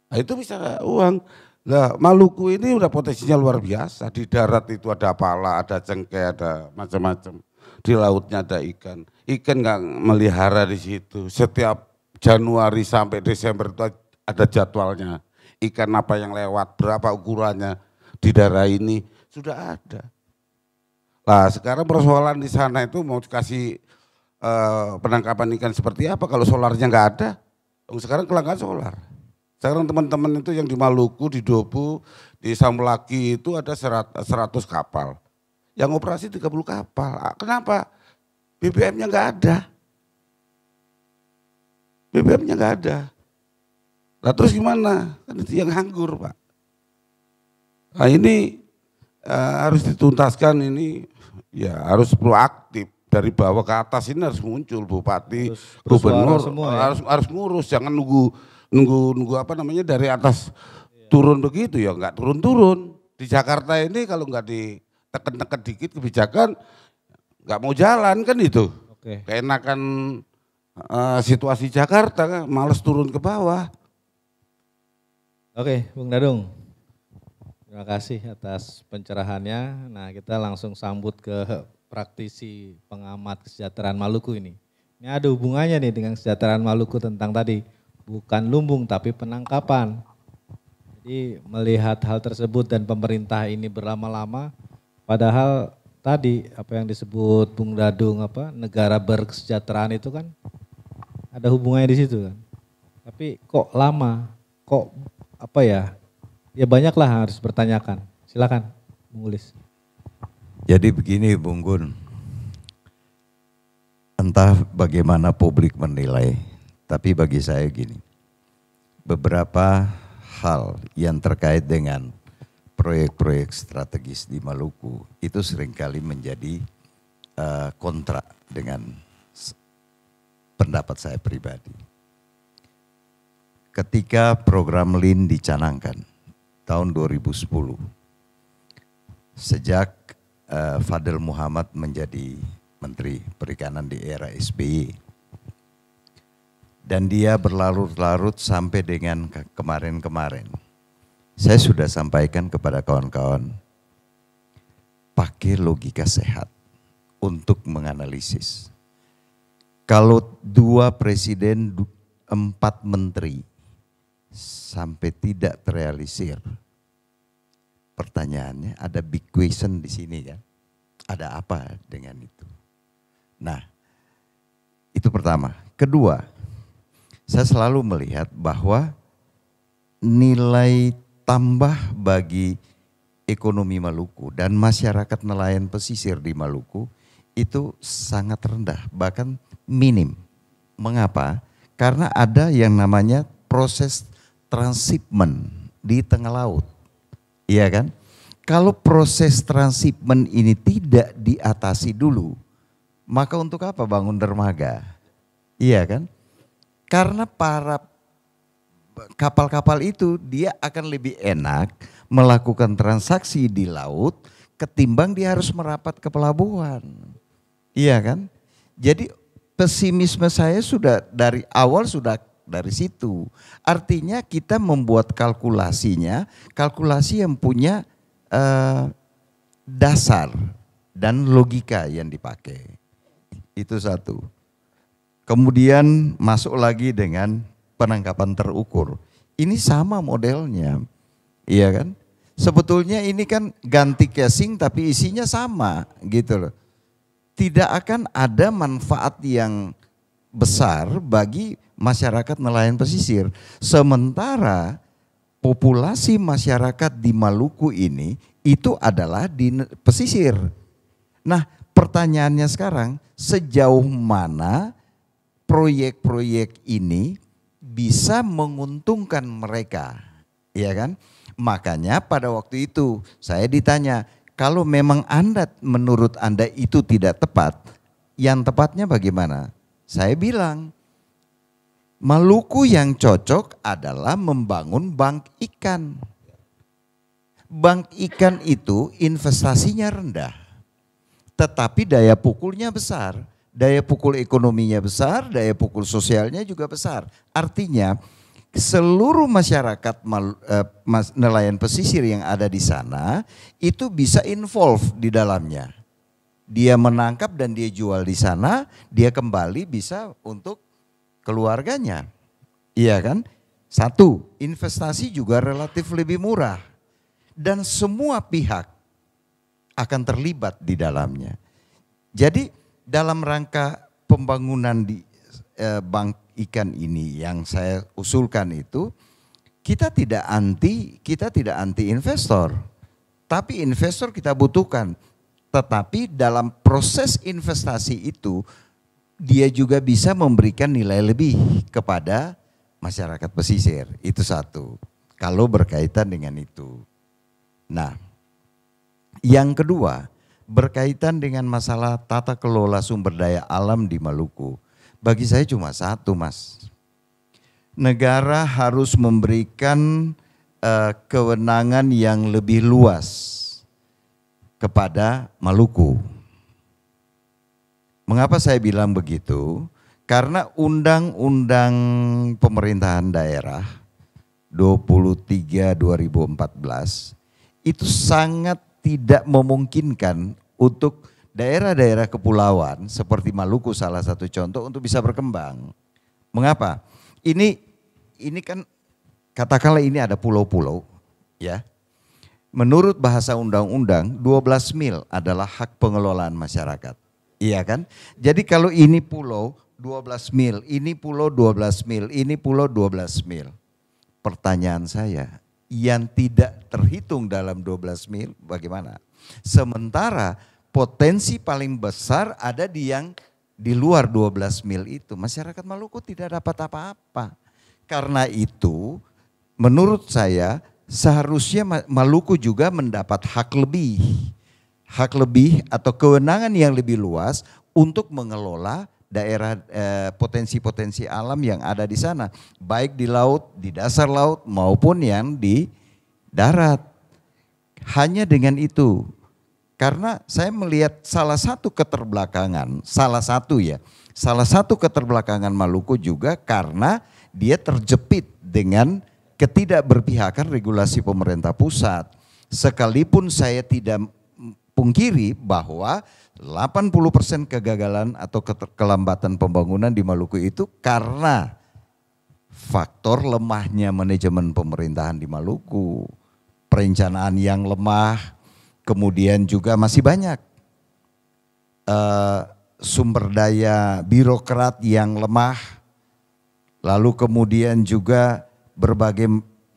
Nah itu bisa uang. Nah, Maluku ini udah potensinya luar biasa. Di darat itu ada pala, ada cengkeh, ada macam-macam. Di lautnya ada ikan. Ikan nggak melihara di situ. Setiap Januari sampai Desember itu ada jadwalnya. Ikan apa yang lewat, berapa ukurannya di daerah ini sudah ada. Nah sekarang persoalan di sana itu mau dikasih penangkapan ikan seperti apa kalau solarnya nggak ada. Sekarang kelangkaan solar. Sekarang teman-teman itu yang di Maluku, di Dopu, di Samulaki itu ada 100 kapal. Yang operasi 30 kapal. Kenapa? BBM-nya nggak ada. BBM-nya nggak ada. Nah terus gimana? Kan itu yang nganggur Pak. Nah ini harus dituntaskan ini, ya harus proaktif. Dari bawah ke atas ini harus muncul Bupati, Gubernur, harus ngurus. Jangan nunggu apa namanya dari atas turun begitu ya, nggak turun-turun. Di Jakarta ini kalau nggak ditekan-tekan dikit kebijakan nggak mau jalan kan itu. Oke. Keenakan situasi Jakarta kan, males turun ke bawah. Oke, Bung Dadung. Terima kasih atas pencerahannya. Nah, kita langsung sambut ke praktisi pengamat kesejahteraan Maluku ini. Ini ada hubungannya nih dengan kesejahteraan Maluku tentang tadi, bukan lumbung tapi penangkapan. Jadi melihat hal tersebut dan pemerintah ini berlama-lama, padahal tadi apa yang disebut Bung Dadung negara berkesejahteraan itu kan ada hubungannya di situ kan. Tapi kok lama, kok ya banyaklah harus bertanyakan. Silakan Bung Ulis. Jadi begini Bung Gun, entah bagaimana publik menilai, tapi bagi saya gini, beberapa hal yang terkait dengan proyek-proyek strategis di Maluku itu seringkali menjadi kontra dengan pendapat saya pribadi. Ketika program LIN dicanangkan tahun 2010, sejak Fadil Muhammad menjadi Menteri Perikanan di era SBY, dan dia berlarut-larut sampai dengan kemarin-kemarin. Saya sudah sampaikan kepada kawan-kawan, pakai logika sehat untuk menganalisis. Kalau 2 presiden, 4 menteri sampai tidak terrealisir, pertanyaannya ada big question di sini kan? Ada apa dengan itu? Nah, itu pertama. Kedua, saya selalu melihat bahwa nilai tambah bagi ekonomi Maluku dan masyarakat nelayan pesisir di Maluku itu sangat rendah, bahkan minim. Mengapa? Karena ada yang namanya proses transshipment di tengah laut. Iya kan? Kalau proses transshipment ini tidak diatasi dulu, maka untuk apa bangun dermaga? Iya kan? Karena para kapal-kapal itu dia akan lebih enak melakukan transaksi di laut ketimbang dia harus merapat ke pelabuhan. Iya kan? Jadi pesimisme saya sudah dari awal sudah dari situ. Artinya kita membuat kalkulasinya, kalkulasi yang punya dasar dan logika yang dipakai. Itu satu. Kemudian masuk lagi dengan penangkapan terukur. Ini sama modelnya, iya kan? Sebetulnya ini kan ganti casing tapi isinya sama gitu loh. Tidak akan ada manfaat yang besar bagi masyarakat nelayan pesisir. Sementara populasi masyarakat di Maluku ini itu adalah di pesisir. Nah, pertanyaannya sekarang, sejauh mana proyek-proyek ini bisa menguntungkan mereka, ya kan? Makanya pada waktu itu saya ditanya, kalau memang menurut Anda itu tidak tepat, yang tepatnya bagaimana? Saya bilang, Maluku yang cocok adalah membangun bank ikan. Bank ikan itu investasinya rendah, tetapi daya pukulnya besar. Daya pukul ekonominya besar, daya pukul sosialnya juga besar. Artinya seluruh masyarakat nelayan pesisir yang ada di sana itu bisa involve di dalamnya. Dia menangkap dan dia jual di sana, dia kembali bisa untuk keluarganya. Iya kan? Satu, investasi juga relatif lebih murah. Dan semua pihak akan terlibat di dalamnya. Jadi dalam rangka pembangunan di bank ikan ini yang saya usulkan itu, kita tidak anti investor. Tapi investor kita butuhkan. Tetapi dalam proses investasi itu, dia juga bisa memberikan nilai lebih kepada masyarakat pesisir. Itu satu, kalau berkaitan dengan itu. Nah, yang kedua, berkaitan dengan masalah tata kelola sumber daya alam di Maluku. Bagi saya cuma satu, Mas. Negara harus memberikan kewenangan yang lebih luas kepada Maluku. Mengapa saya bilang begitu? Karena Undang-Undang Pemerintahan Daerah 23/2014 itu sangat tidak memungkinkan untuk daerah-daerah kepulauan seperti Maluku salah satu contoh untuk bisa berkembang. Mengapa? Ini kan katakanlah ini ada pulau-pulau ya. Menurut bahasa undang-undang 12 mil adalah hak pengelolaan masyarakat. Iya kan? Jadi kalau ini pulau 12 mil, ini pulau 12 mil, ini pulau 12 mil. Pertanyaan saya, yang tidak terhitung dalam 12 mil bagaimana? Sementara potensi paling besar ada di yang di luar 12 mil itu. Masyarakat Maluku tidak dapat apa-apa. Karena itu menurut saya seharusnya Maluku juga mendapat hak lebih atau kewenangan yang lebih luas untuk mengelola daerah potensi-potensi alam yang ada di sana. Baik di laut, di dasar laut maupun yang di darat. Hanya dengan itu. Karena saya melihat salah satu keterbelakangan Maluku juga karena dia terjepit dengan ketidakberpihakan regulasi pemerintah pusat. Sekalipun saya tidak pungkiri bahwa 80% kegagalan atau kelambatan pembangunan di Maluku itu karena faktor lemahnya manajemen pemerintahan di Maluku. Perencanaan yang lemah, kemudian juga masih banyak sumber daya birokrat yang lemah, lalu kemudian juga berbagai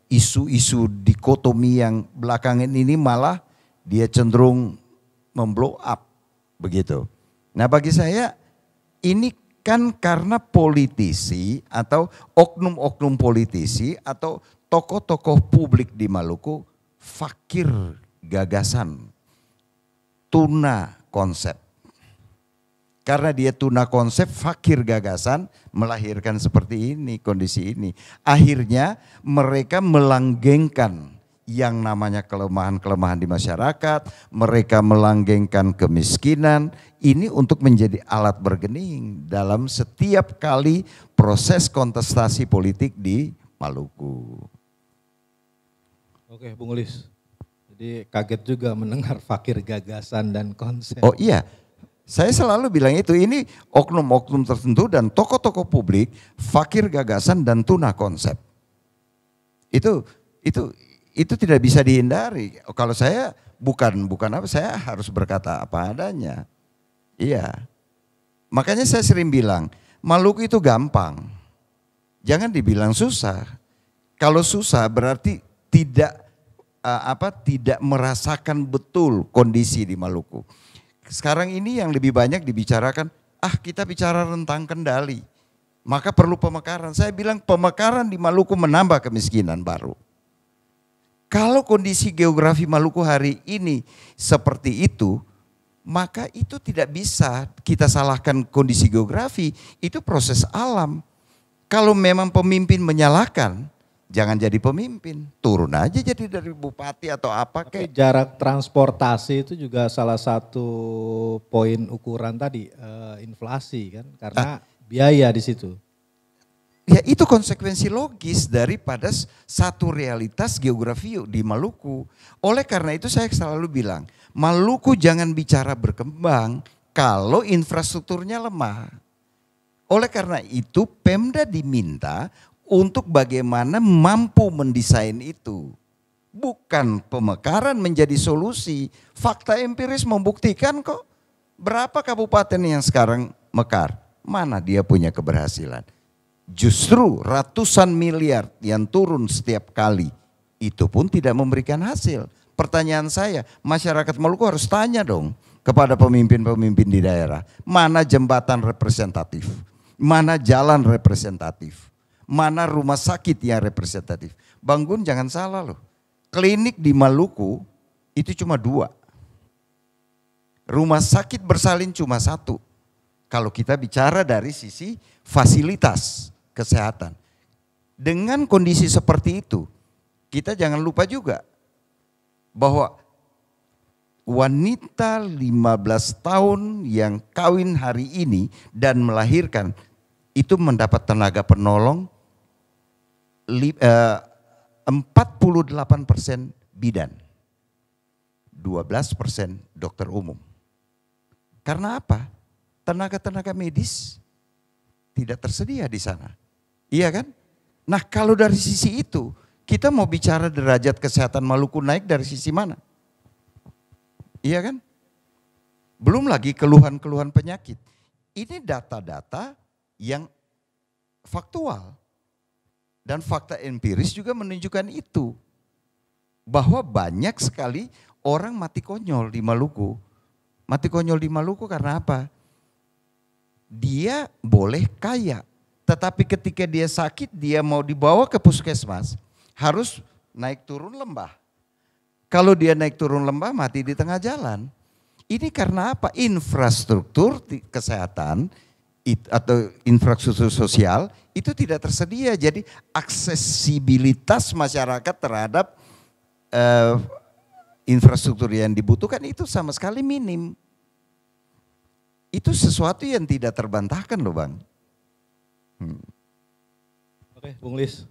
isu-isu dikotomi yang belakangan ini malah dia cenderung memblow up begitu. Nah bagi saya ini kan karena politisi atau oknum-oknum politisi atau tokoh-tokoh publik di Maluku fakir gagasan, tuna konsep. Karena dia tuna konsep, fakir gagasan, melahirkan seperti ini, kondisi ini. Akhirnya mereka melanggengkan yang namanya kelemahan-kelemahan di masyarakat, mereka melanggengkan kemiskinan, ini untuk menjadi alat bergening dalam setiap kali proses kontestasi politik di Maluku. Oke, Bung Ulis. Jadi kaget juga mendengar fakir gagasan dan konsep. Oh iya. Saya selalu bilang ini oknum-oknum tertentu dan tokoh-tokoh publik fakir gagasan dan tuna konsep. Itu tidak bisa dihindari. Kalau saya bukan apa, saya harus berkata apa adanya. Iya. Makanya saya sering bilang, Maluku itu gampang. Jangan dibilang susah. Kalau susah berarti tidak merasakan betul kondisi di Maluku. Sekarang ini yang lebih banyak dibicarakan, kita bicara rentang kendali, maka perlu pemekaran. Saya bilang pemekaran di Maluku menambah kemiskinan baru. Kalau kondisi geografi Maluku hari ini seperti itu, maka itu tidak bisa kita salahkan kondisi geografi, itu proses alam. Kalau memang pemimpin menyalahkan, jangan jadi pemimpin, turun aja jadi dari bupati atau apa Tapi kayak. jarak transportasi itu juga salah satu poin ukuran tadi, inflasi kan, karena biaya di situ. Ya itu konsekuensi logis daripada satu realitas geografi di Maluku. Oleh karena itu saya selalu bilang, Maluku jangan bicara berkembang kalau infrastrukturnya lemah. Oleh karena itu Pemda diminta untuk bagaimana mampu mendesain itu. Bukan pemekaran menjadi solusi. Fakta empiris membuktikan kok berapa kabupaten yang sekarang mekar. Mana dia punya keberhasilan. Justru ratusan miliar yang turun setiap kali. Itu pun tidak memberikan hasil. Pertanyaan saya, masyarakat Maluku harus tanya dong kepada pemimpin-pemimpin di daerah. Mana jembatan representatif? Mana jalan representatif? Mana rumah sakit yang representatif? Bang Gun jangan salah loh. Klinik di Maluku itu cuma 2. Rumah sakit bersalin cuma 1. Kalau kita bicara dari sisi fasilitas kesehatan. Dengan kondisi seperti itu, kita jangan lupa juga bahwa wanita 15 tahun yang kawin hari ini dan melahirkan itu mendapat tenaga penolong 48% bidan, 12% dokter umum. Karena apa? Tenaga-tenaga medis tidak tersedia di sana. Iya kan? Nah kalau dari sisi itu, kita mau bicara derajat kesehatan Maluku naik dari sisi mana? Iya kan? Belum lagi keluhan-keluhan penyakit. Ini data-data yang faktual. Dan fakta empiris juga menunjukkan itu. Bahwa banyak sekali orang mati konyol di Maluku. Mati konyol di Maluku karena apa? Dia boleh kaya. Tetapi ketika dia sakit, dia mau dibawa ke puskesmas, harus naik turun lembah. Kalau dia naik turun lembah, mati di tengah jalan. Ini karena apa? Infrastruktur kesehatan atau infrastruktur sosial itu tidak tersedia. Jadi aksesibilitas masyarakat terhadap infrastruktur yang dibutuhkan itu sama sekali minim. Itu sesuatu yang tidak terbantahkan loh Bang. Oke, Bung Lis.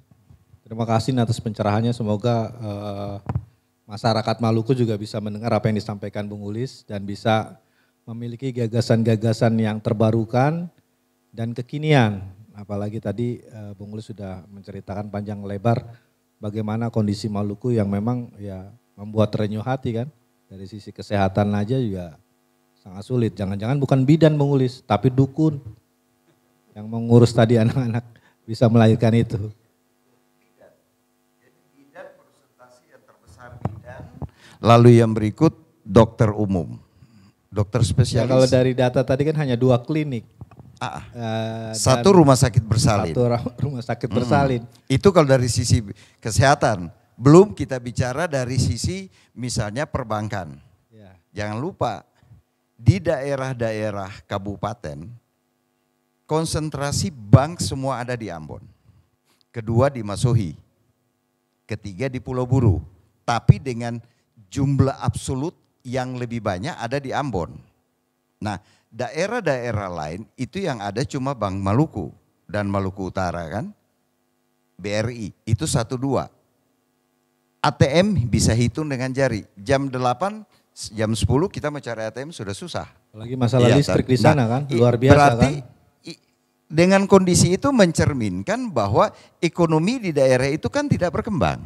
Terima kasih atas pencerahannya. Semoga masyarakat Maluku juga bisa mendengar apa yang disampaikan Bung Ulis dan bisa memiliki gagasan-gagasan yang terbarukan dan kekinian. Apalagi tadi Bung Ulis sudah menceritakan panjang lebar bagaimana kondisi Maluku yang memang ya membuat renyuh hati kan. Dari sisi kesehatan aja juga sangat sulit. Jangan-jangan bukan bidan Bung Ulis, tapi dukun yang mengurus tadi anak-anak bisa melahirkan itu. Bidan persentase yang terbesar bidan. Lalu yang berikut dokter umum, dokter spesialis. Ya, kalau dari data tadi kan hanya 2 klinik. Satu rumah sakit bersalin. Satu rumah sakit bersalin. Itu kalau dari sisi kesehatan. Belum kita bicara dari sisi misalnya perbankan. Ya. Jangan lupa di daerah-daerah kabupaten konsentrasi bank semua ada di Ambon. Kedua di Masohi. Ketiga di Pulau Buru. Tapi dengan jumlah absolut yang lebih banyak ada di Ambon. Nah, daerah-daerah lain itu yang ada cuma Bank Maluku dan Maluku Utara kan. BRI itu 1-2. ATM bisa hitung dengan jari. Jam 8, jam 10 kita mencari ATM sudah susah. Apalagi masalah listrik di sana kan, luar biasa berarti, kan. Dengan kondisi itu mencerminkan bahwa ekonomi di daerah itu kan tidak berkembang.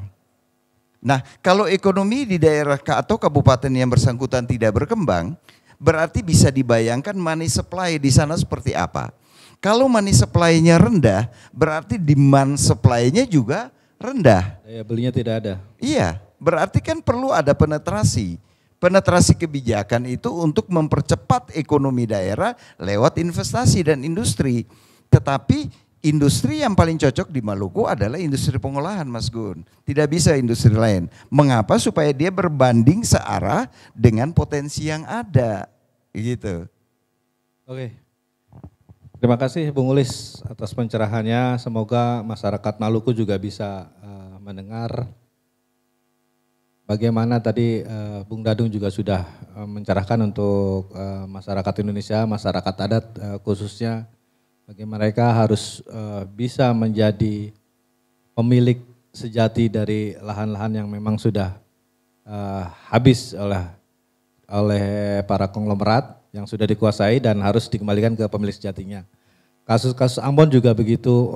Nah, kalau ekonomi di daerah atau kabupaten yang bersangkutan tidak berkembang, berarti bisa dibayangkan money supply di sana seperti apa. Kalau money supply-nya rendah, berarti demand supply-nya juga rendah. Daya belinya tidak ada. Iya, berarti kan perlu ada penetrasi. Penetrasi kebijakan itu untuk mempercepat ekonomi daerah lewat investasi dan industri. Tetapi industri yang paling cocok di Maluku adalah industri pengolahan Mas Gun. Tidak bisa industri lain. Mengapa? Supaya dia berbanding searah dengan potensi yang ada. Gitu. Oke. Terima kasih Bung Ulis atas pencerahannya. Semoga masyarakat Maluku juga bisa mendengar bagaimana tadi Bung Dadung juga sudah mencerahkan untuk masyarakat Indonesia, masyarakat adat khususnya bagi mereka harus bisa menjadi pemilik sejati dari lahan-lahan yang memang sudah habis oleh para konglomerat yang sudah dikuasai dan harus dikembalikan ke pemilik sejatinya. Kasus-kasus Ambon juga begitu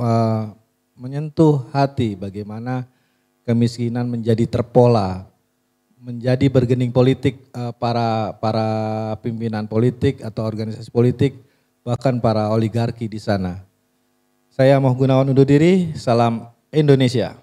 menyentuh hati bagaimana kemiskinan menjadi terpola, menjadi bergening politik para pimpinan politik atau organisasi politik, bahkan para oligarki di sana. Saya Moh Gunawan undur diri, salam Indonesia.